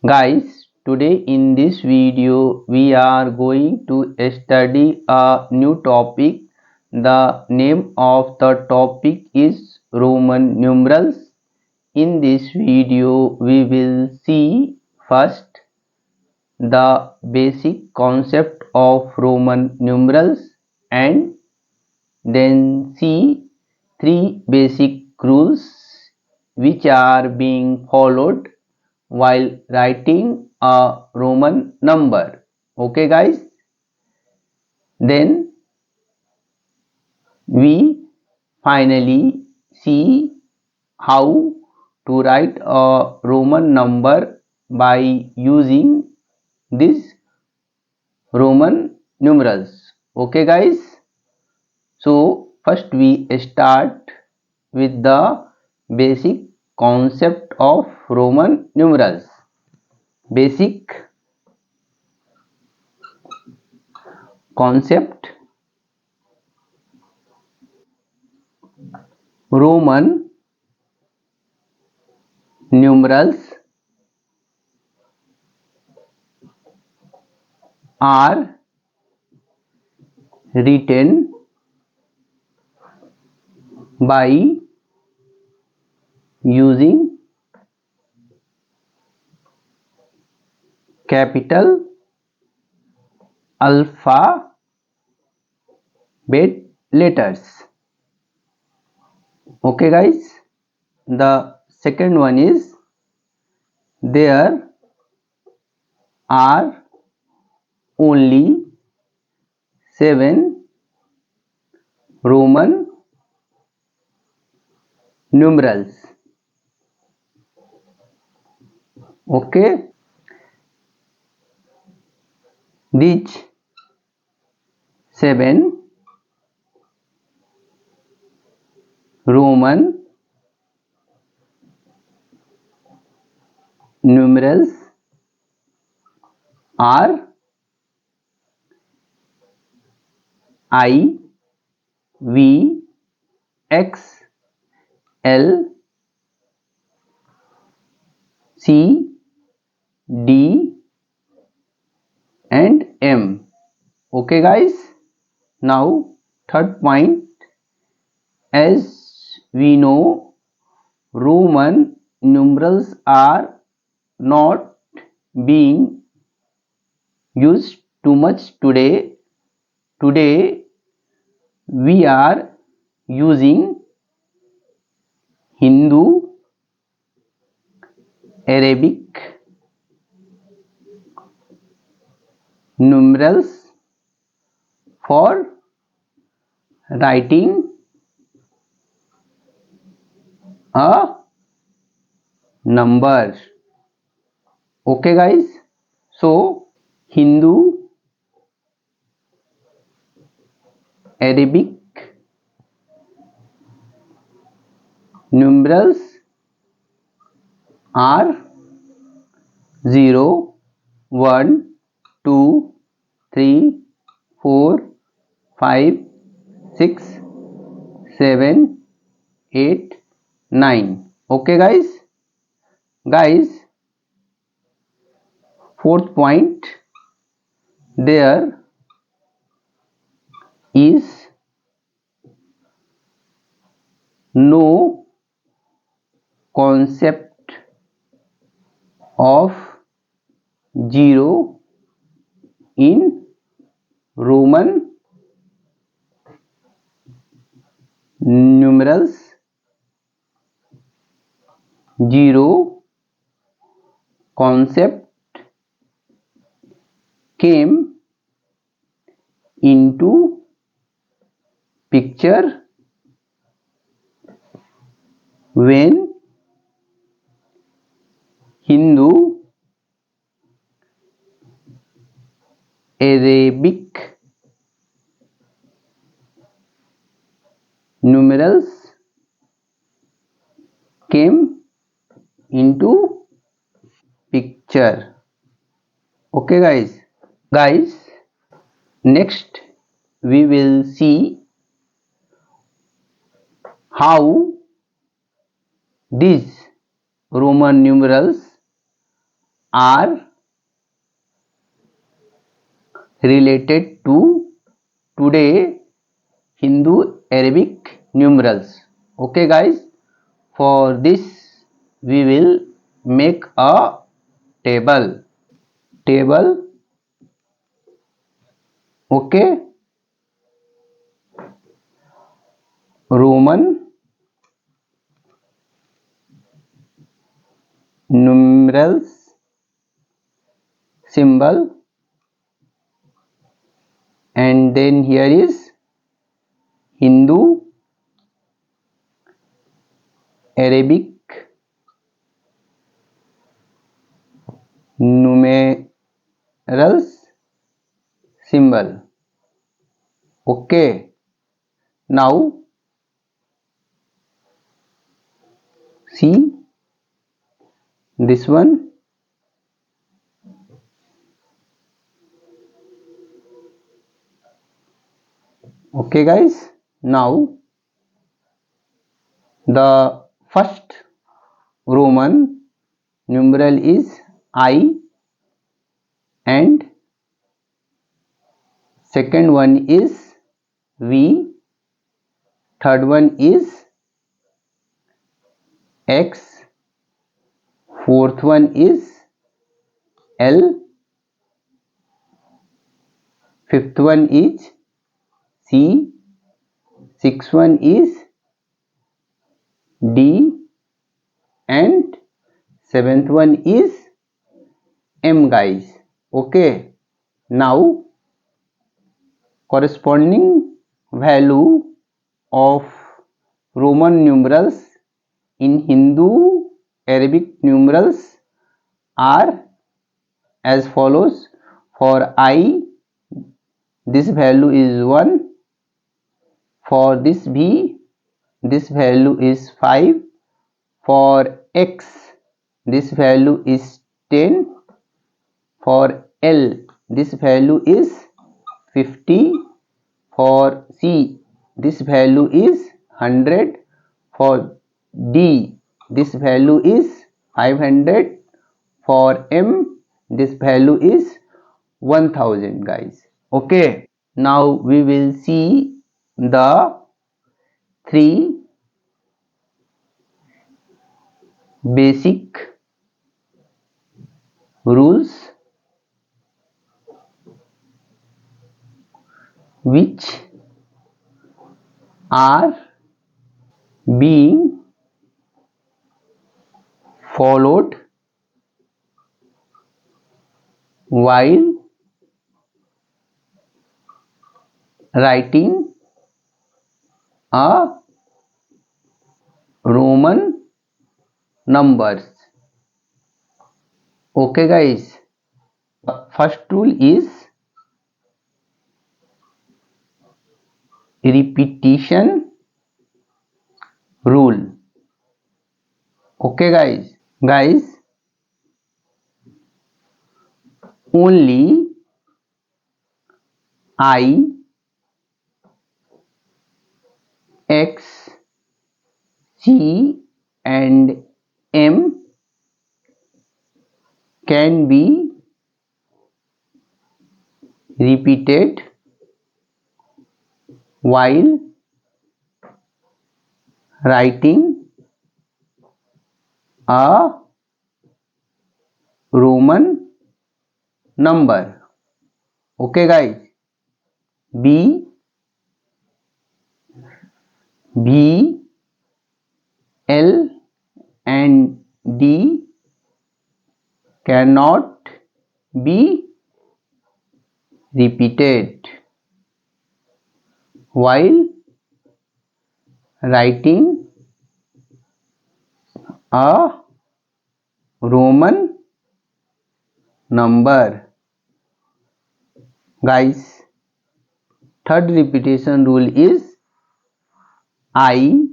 Guys, today in this video we are going to study a new topic. The name of the topic is Roman numerals. In this video we will see first the basic concept of Roman numerals and then see three basic rules which are being followed while writing a Roman number. Okay guys, then we finally see how to write a Roman number by using these Roman numerals. Okay guys, so first we start with the basic concept of Roman numerals. Basic concept: Roman numerals are written by using capital alphabet letters. Okay guys, the second one is there are only 7 Roman numerals. Okay, these 7 Roman numerals are I, V, X, L, C, D and M. Okay guys, now third point, as we know Roman numerals are not being used too much today. Today we are using Hindu, Arabic numerals for writing a number. Okay guys, so Hindu, Arabic numerals are 0, 1, 2, 3, 4, 5, 6, 7, 8, 9. Okay guys, fourth point, there is no concept of 0 in Roman numerals. 0 concept came into picture when Hindu, Arabic numerals came into picture. Okay guys, next we will see how these Roman numerals are related to today Hindu Arabic numerals. Okay guys, for this we will make a table. Okay, Roman numerals symbol, and then here is Hindu Arabic numerals symbol. Okay, now see this one. Okay guys, now the first Roman numeral is I, and second one is V, third one is X, fourth one is L, fifth one is C, sixth one is D, and seventh one is M guys. Okay, now corresponding value of Roman numerals in Hindu Arabic numerals are as follows. For I, this value is 1. For this V, this value is 5. For X, this value is 10. For L, this value is 50. For C, this value is 100. For D, this value is 500. For M, this value is 1000 guys. Okay, now we will see the three basic rules which are being followed while writing a Roman numbers. Okay guys, first rule is repetition rule. Okay guys, only I, X, C and M can be repeated while writing a Roman number. Okay guys, B, V, L and D cannot be repeated while writing a Roman number. Guys, third repetition rule is I,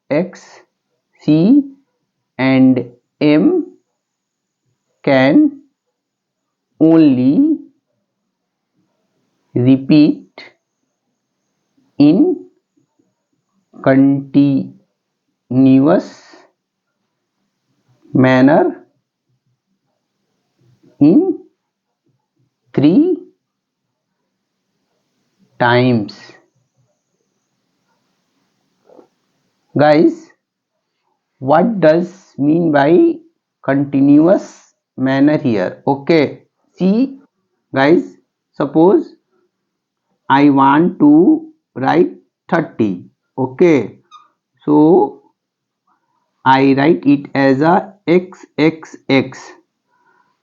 X, C and M can only repeat in continuous manner in 3 times. Guys, what does mean by continuous manner here? Okay, see guys, suppose I want to write 30. Okay, so I write it as a XXX.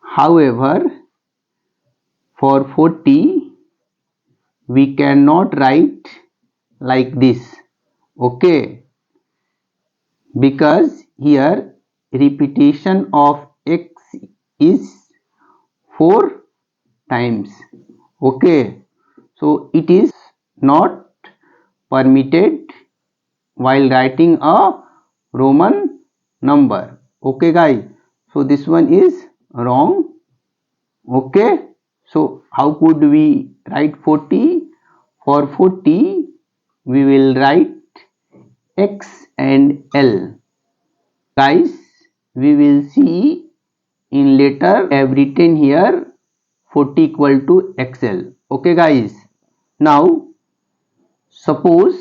However, for 40 we cannot write like this. Okay, because here repetition of x is 4 times. Okay, so it is not permitted while writing a Roman number. Okay guys, so this one is wrong. Okay, so how could we write 40? For 40 we will write X and L. Guys, we will see in later I have written here 40 equal to XL. Okay guys, now suppose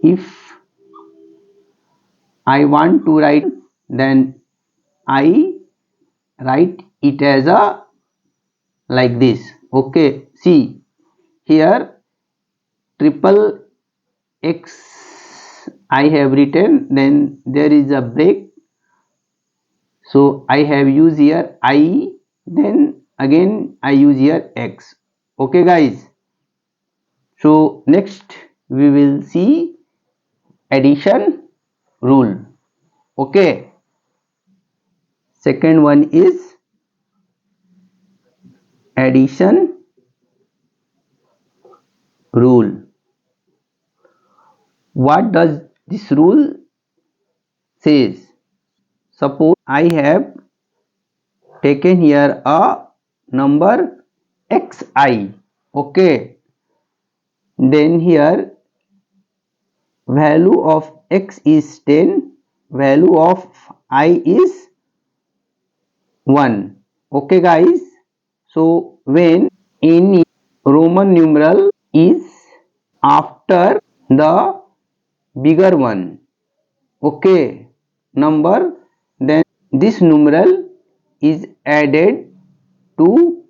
if I want to write, then I write it as a like this. Okay, see here triple X I have written, then there is a break, so I have used here I, then again I use here X. Okay guys, so next we will see addition rule. Okay, second one is addition rule. What does this rule says? Suppose I have taken here a number xi. Okay, then here value of x is 10, value of I is 1. Okay guys, so when in Roman numeral is after the bigger one, okay, number, then this numeral is added to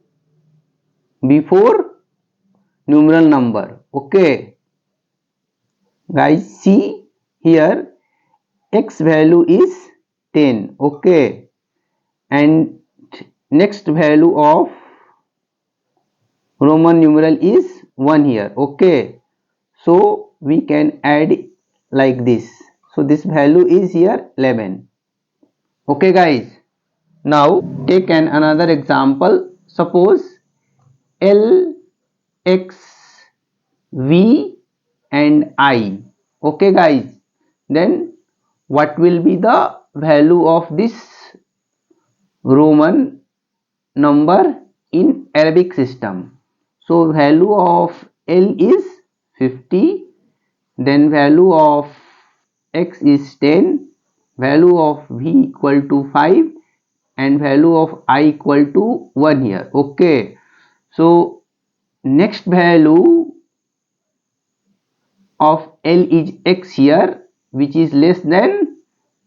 before numeral number. Okay guys, see here x value is 10. Okay, and next value of Roman numeral is 1 here. Okay, so we can add like this, so this value is here 11. Okay guys, now take another example. Suppose L, X, V and I. Okay guys, then what will be the value of this Roman number in Arabic system? So value of L is 50, then value of X is 10, value of V equal to 5 and value of I equal to 1 here. Okay, so next value of L is X here, which is less than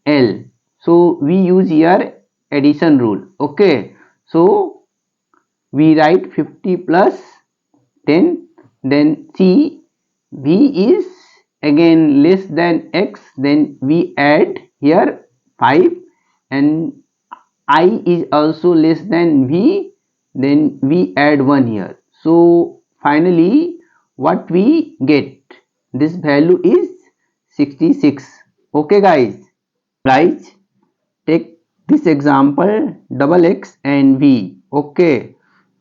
L, so we use here addition rule. Okay, so we write 50 plus 10, then see V is again less than X, then we add here 5, and I is also less than V, then we add 1 here. So finally what we get, this value is 66. Okay guys, take this example double X and V. Okay,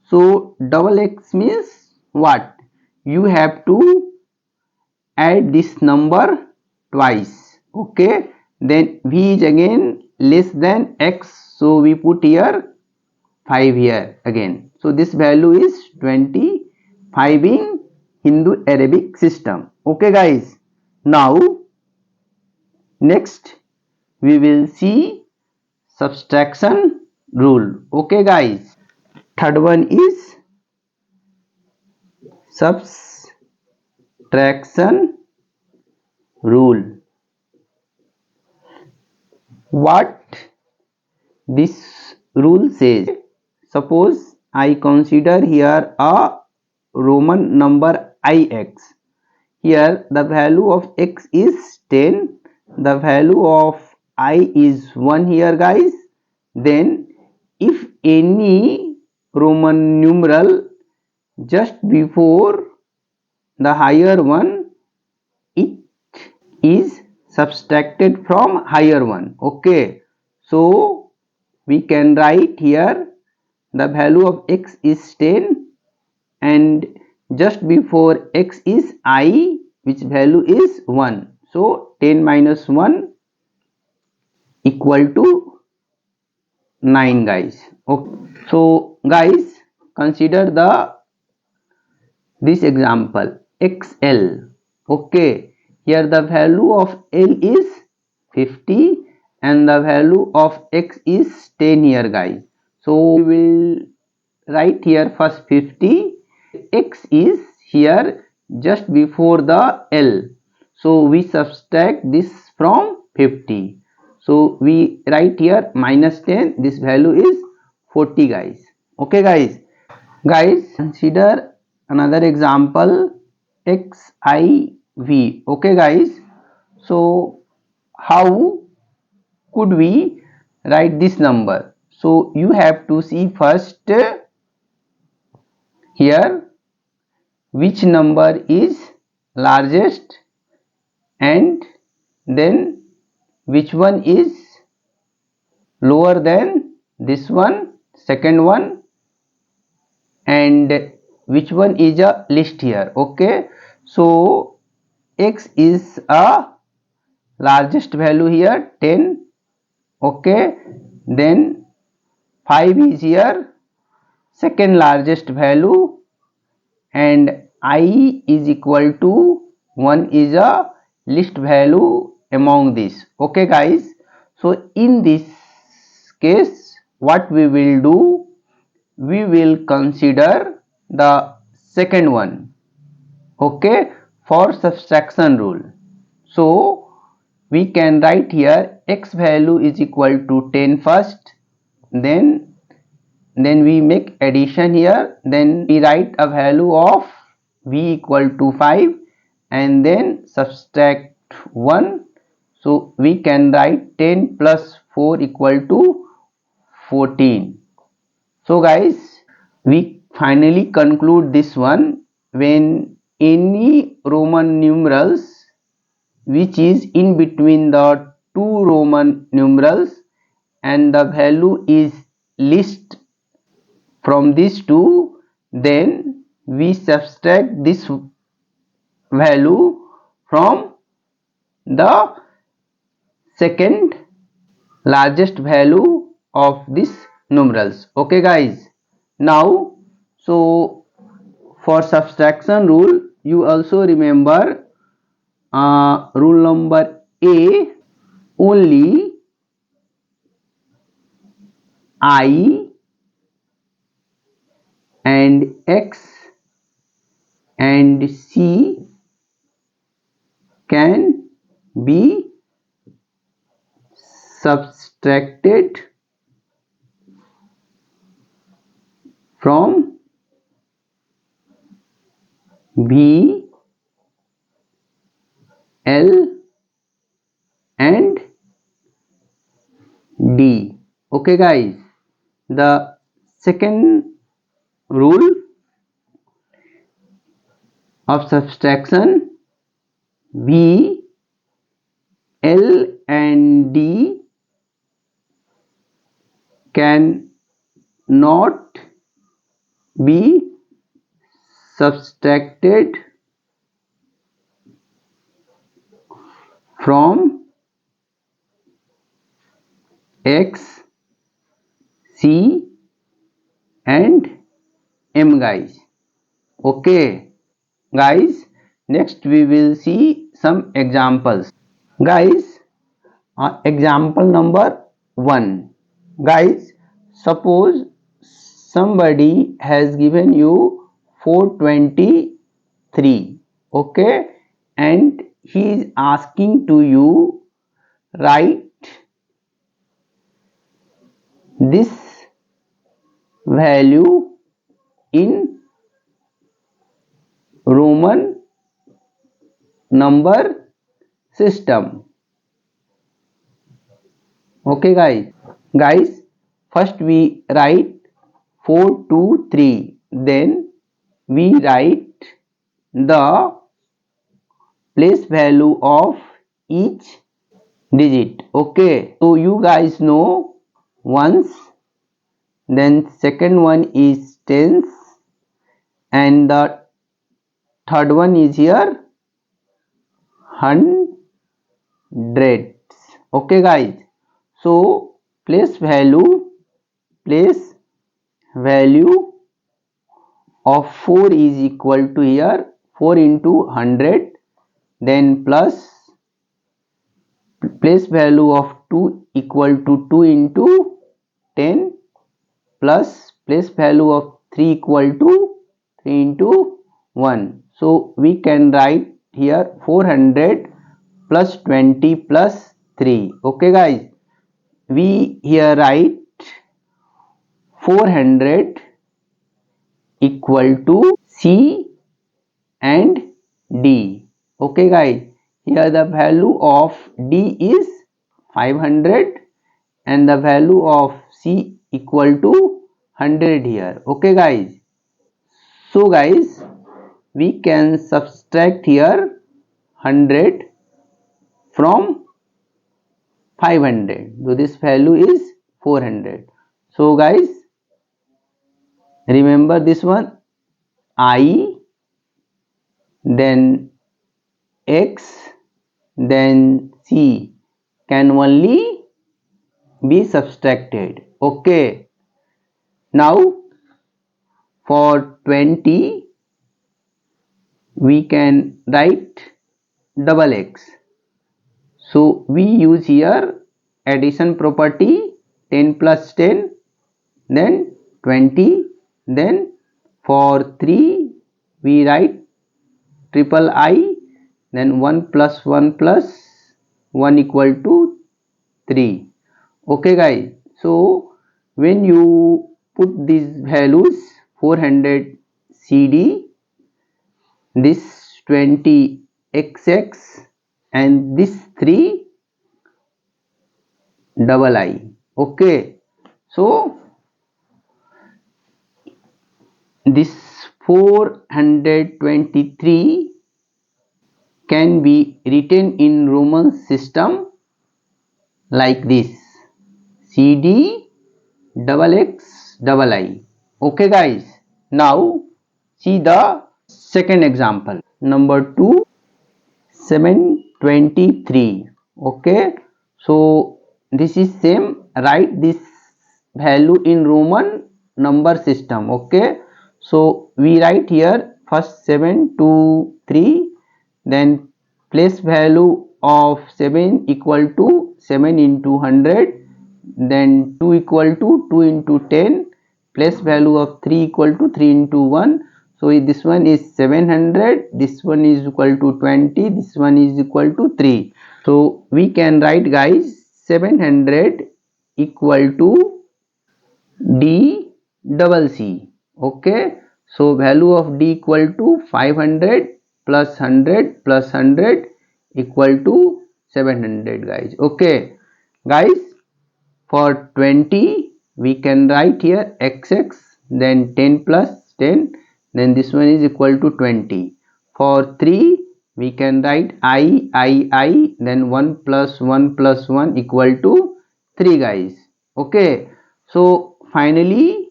so double X means what? You have to add this number twice. Okay, then V is again less than X, so we put here 5 here again. So this value is 25 in Hindu Arabic system. Okay guys, now next we will see subtraction rule. Okay guys. Third one is subtraction rule. What this rule says, suppose I consider here a Roman number ix. Here the value of x is 10, the value of I is 1 here guys. Then if any Roman numeral just before the higher one, it is subtracted from higher one. Okay, so we can write here the value of x is 10 and just before x is I, which value is 1. So 10 minus 1 equal to 9 guys. Okay, so guys, consider this example xl. Okay, here the value of l is 50 and the value of x is 10 here guys. So we will write here first 50. X is here just before the L, so we subtract this from 50. So we write here minus 10, this value is 40 guys. Okay guys, consider another example xiv. Okay guys, so how could we write this number? So you have to see first here which number is largest and then which one is lower than this one, second one, and which one is a least here. Okay, so x is a largest value here 10. Okay, then 5 is here second largest value and I is equal to 1 is a least value among these. Okay guys, so in this case what we will do, we will consider the second one. Okay, for subtraction rule. So we can write here x value is equal to 10 first, then we make addition here, then we write a value of v equal to 5 and then subtract 1. So we can write 10 plus 4 equal to 14. So guys, we finally conclude this one. When any Roman numerals which is in between the two Roman numerals and the value is least from these two, then we subtract this value from the second largest value of these numerals. Okay guys, now so for subtraction rule you also remember rule number A, only I and X and C can be subtracted from B, L and D. Okay guys, the second rule of subtraction, B, L and D can not be subtracted from X, C and M guys. Okay guys, next we will see some examples. Guys, example number 1. Guys, suppose somebody has given you 423, okay, and he is asking to you write this value in Roman number system. Okay guys, first we write 423, then we write the place value of each digit. Okay, so you guys know ones, then second one is tens, and the third one is here hundreds. Okay guys, so place value of 4 is equal to here 4 into 100, then plus place value of 2 equal to 2 into 10, plus place value of 3 equal to 3 into 1. So we can write here 400 plus 20 plus 3. Okay guys, we here write 400 equal to C and D. Okay guys, here the value of D is 500 and the value of C equal to 100 here. Okay guys, so guys we can subtract here 100 from 500, so this value is 400. So guys, remember this one, I, then X, then C can only be subtracted. Okay, now for 20 we can write double X. So we use here addition property, 10 plus 10, then 20, then for 3 we write triple I, then 1 plus 1 plus 1 equal to 3. Okay guys, so when you put these values 400 CD, this 20 XX, and this 3 double I. Okay, so this 423 can be written in Roman system like this, CD double X double I. Okay guys, now see the second example, number 2, 723. Okay, so this is same, write this value in Roman number system. Okay, so we write here first 723, then place value of 7 equal to 7 into 100, then 2 equal to 2 into 10, place value of 3 equal to 3 into 1. So this one is 700, this one is equal to 20, this one is equal to 3. So we can write guys 700 equal to D double C. Okay, so value of D equal to 500 plus 100 plus 100 equal to 700 guys. Okay guys, for 20 we can write here XX, then 10 plus 10, then this one is equal to 20. For 3 we can write I, then 1 plus 1 plus 1 equal to 3 guys. Okay, so finally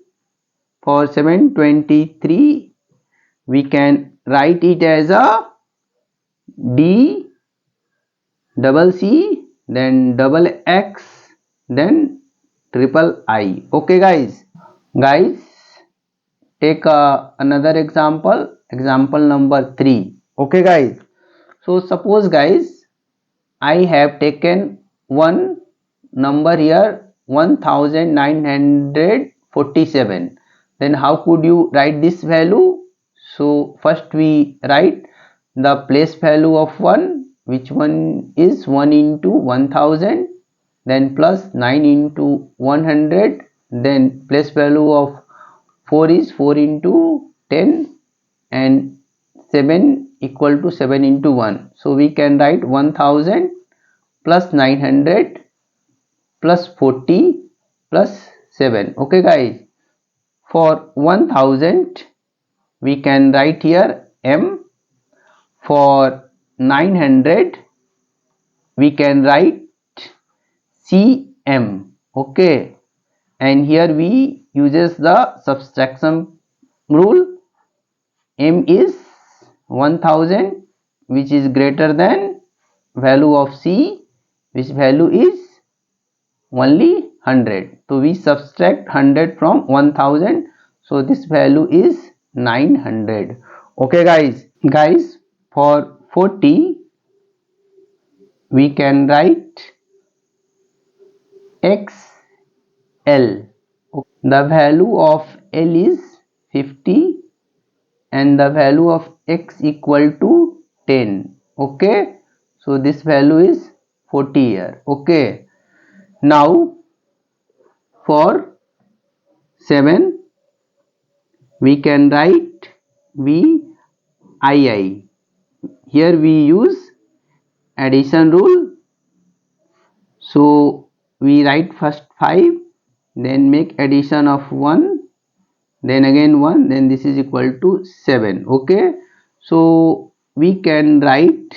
for 723 we can write it as a D double C, then double X, then triple I. Okay guys, take another example number 3. Okay guys, so suppose guys I have taken one number here 1947. Then how could you write this value? So first we write the place value of 1, which one is 1 into 1000, then plus 9 into 100, then place value of 4 is 4 into 10, and 7 equal to 7 into 1. So we can write 1000 plus 900 plus 40 plus 7. Okay guys, for 1000 we can write here m, for 900 we can write cm. Okay, and here we uses the subtraction rule. M is 1000, which is greater than value of c, which value is only 100. So we subtract 100 from 1000, so this value is 900. Okay guys, for 40 we can write xl. The value of L is 50 and the value of x equal to 10. Okay, so this value is 40 here. Okay, now for 7 we can write VII. Here we use addition rule. So we write first 5, then make addition of 1, then again 1, then this is equal to 7. Okay, so we can write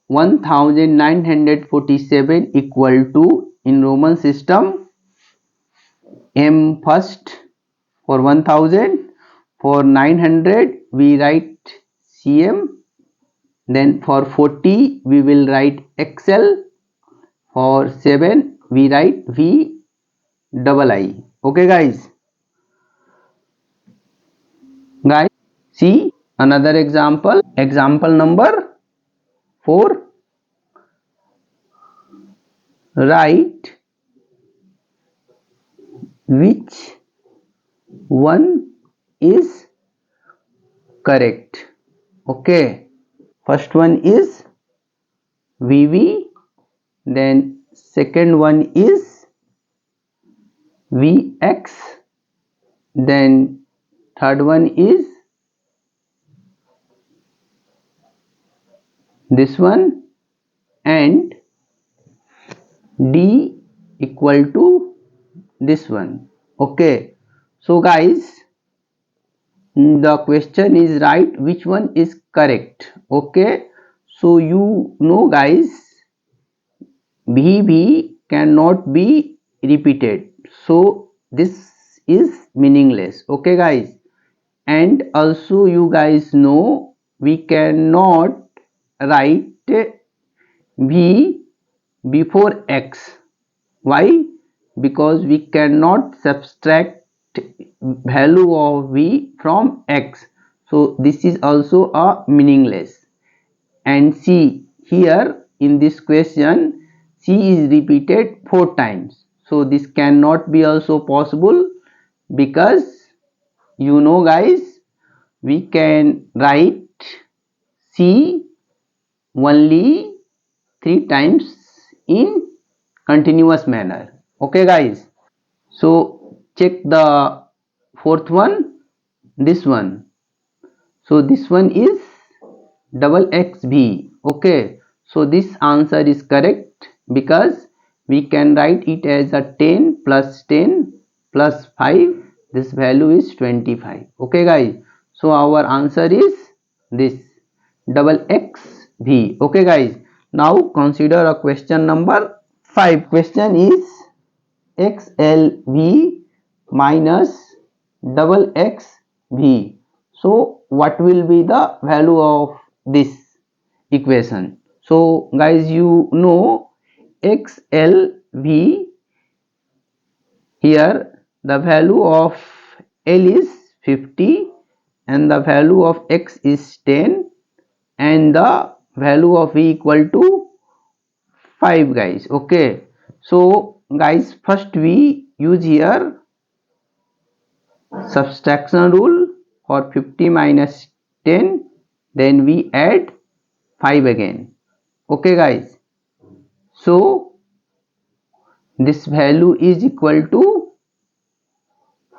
1947 equal to, in Roman system, m first for 1000, for 900 we write cm, then for 40 we will write xl, for 7 we write v double I. Okay guys, see another example number 4. Write which one is correct. Okay, first one is VV, then second one is VX, then third one is this one, and D equal to this one. Okay, so guys, the question is right which one is correct. Okay, so you know guys, VV cannot be repeated, so this is meaningless. Okay guys, and also you guys know we cannot write V before X. Why? Because we cannot subtract value of V from X, so this is also a meaningless. And C, here in this question C is repeated 4 times, so this cannot be also possible, because you know guys, we can write C only 3 times in continuous manner. Okay guys, so check the fourth one, this one. So this one is double XV. Okay, so this answer is correct, because we can write it as a 10 plus 10 plus 5, this value is 25. Okay guys, so our answer is this, double XV. Okay guys, now consider a question number 5. Question is XLV minus double XV. So what will be the value of this equation? So guys, you know XLV, here the value of L is 50 and the value of X is 10 and the value of V equal to 5 guys. Okay, so guys, first we use here subtraction rule for 50 minus 10, then we add 5 again. Okay guys, so this value is equal to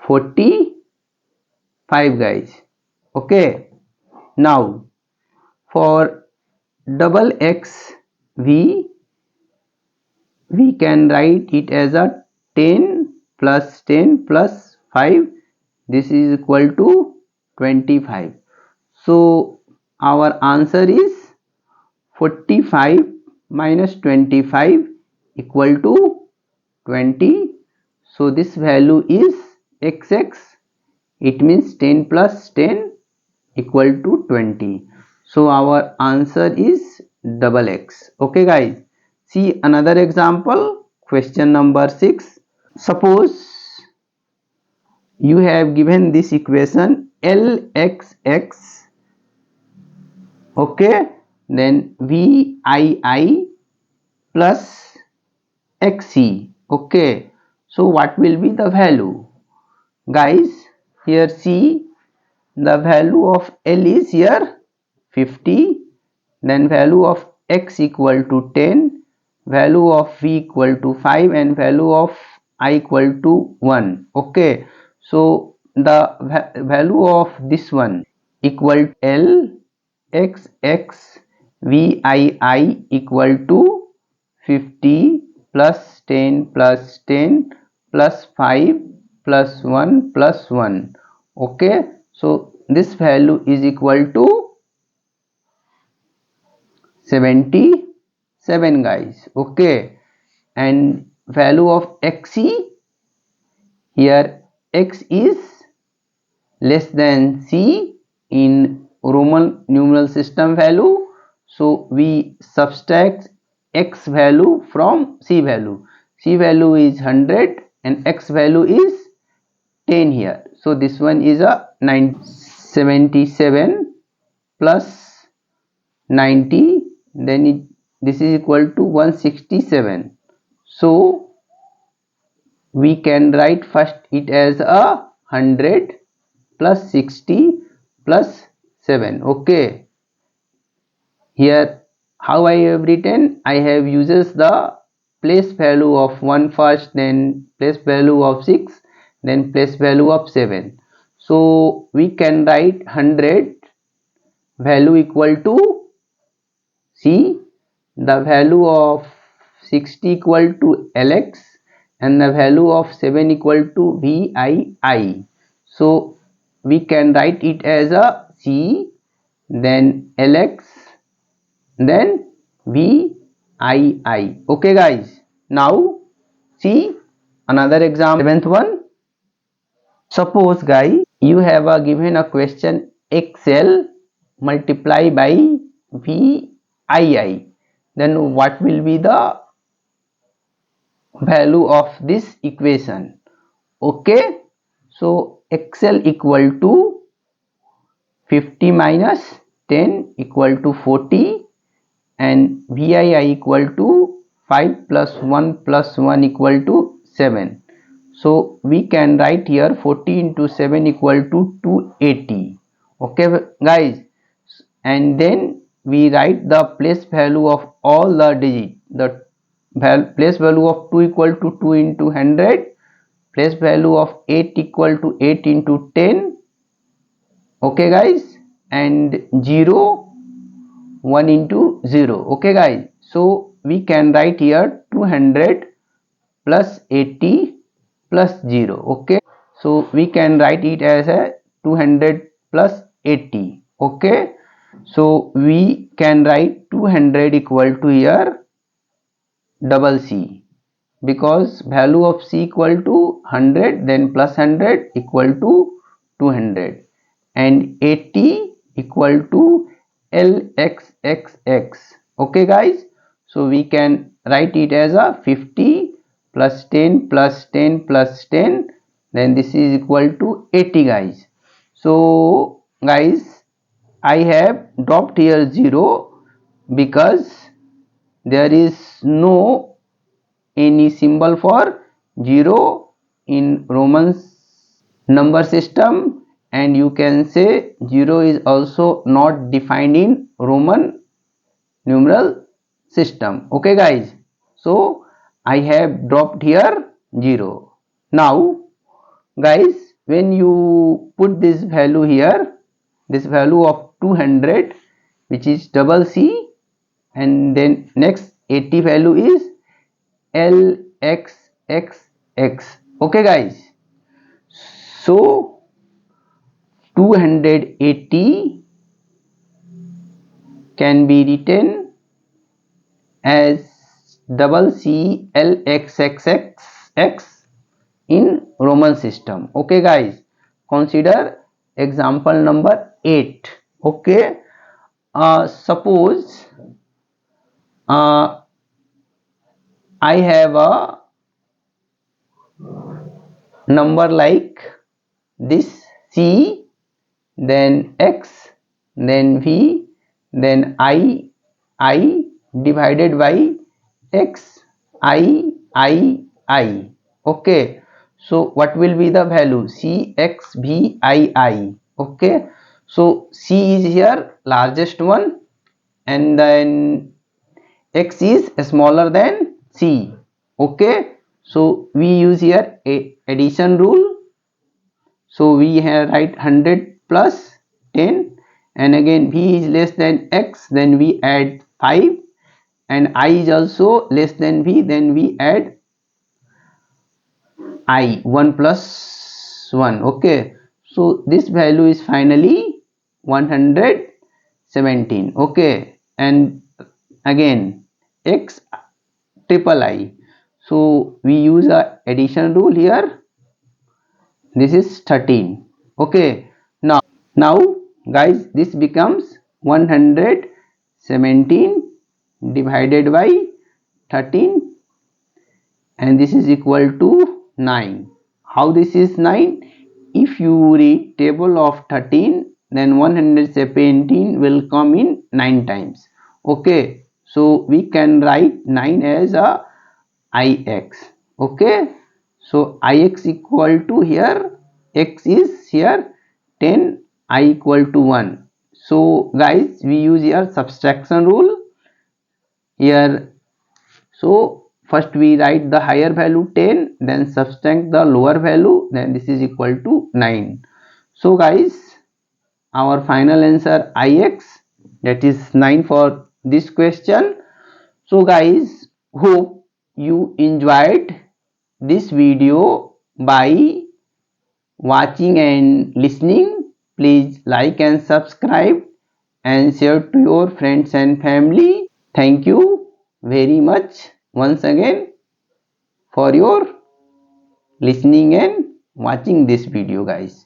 45 guys. Okay, now for double x we can write it as a 10 plus 10 plus 5, this is equal to 25. So our answer is 45 minus 25 equal to 20. So this value is xx, it means 10 plus 10 equal to 20. So our answer is double x. Okay guys, see another example, question number 6. Suppose you have given this equation lxx, okay, then vii plus xc. Okay, so what will be the value guys? Here see, the value of L is here 50, then value of x equal to 10, value of v equal to 5, and value of I equal to 1. Okay, so the value of this one equal to L x x v I equal to 50 plus 10 plus 10 plus 5 plus 1 plus 1. Okay, so this value is equal to 77 guys. Okay, and value of xc, here x is less than c in Roman numeral system value, so we subtract x value from c value. C value is 100 and x value is 10 here, so this one is a 77 plus 90, then this is equal to 167. So we can write first it as a 100 plus 60 plus 7. Okay, here how I have written, I have uses the place value of 1 first, then place value of 6, then place value of 7. So we can write 100 value equal to c, the value of 60 equal to lx, and the value of 7 equal to vii. So we can write it as a c, then lx, then vii. Okay guys, now see another example, 7th one. Suppose guys, you have given a question xl multiply by vii, then what will be the value of this equation? Okay, so xl equal to 50 minus 10 equal to 40, and vii equal to 5 plus 1 plus 1 equal to 7. So we can write here 40 into 7 equal to 280. Okay guys, and then we write the place value of all the digits. The place value of 2 equal to 2 into 100, place value of 8 equal to 8 into 10. Okay guys, and 0 1 into 0. Okay guys, so we can write here 200 plus 80 plus 0. Okay, so we can write it as a 200 plus 80. Okay, so we can write 200 equal to here double c, because value of c equal to 100, then plus 100 equal to 200, and 80 equal to lxxx. Okay guys, so we can write it as a 50 plus 10 plus 10 plus 10, then this is equal to 80 guys. So guys, I have dropped here 0 because there is no any symbol for 0 in Roman number system, and you can say 0 is also not defined in Roman numeral system. Okay guys, so I have dropped here 0. Now guys, when you put this value here, this value of 200, which is double C, and then next 80 value is LXXX. Okay guys, so 280 can be written as double C LXXX in Roman system. Okay guys, consider example number 8. Okay, suppose I have a number like this: C, then X, then V, then I divided by X, I. Okay, so what will be the value? C, X, V, I. Okay, so C is here largest one, and then X is smaller than C. Okay, so we use here a addition rule. So we have write 100 plus 10, and again V is less than X, then we add 5, and I is also less than V, then we add I, 1 plus 1. Okay, so this value is finally 117. Okay, and again X triple I, so we use a addition rule here. This is 13. Okay, now guys, this becomes 117 divided by 13, and this is equal to 9. How this is 9? If you read table of 13, then 117 will come in 9 times. Okay, so we can write 9 as a Ix. Okay, so Ix equal to here, X is here 10, I equal to 1. So guys, we use here subtraction rule here. So first we write the higher value 10, then subtract the lower value, then this is equal to 9. So guys, our final answer Ix, that is 9 for this question. So guys, hope you enjoyed this video by watching and listening. Please like and subscribe and share to your friends and family. Thank you very much once again for your listening and watching this video guys.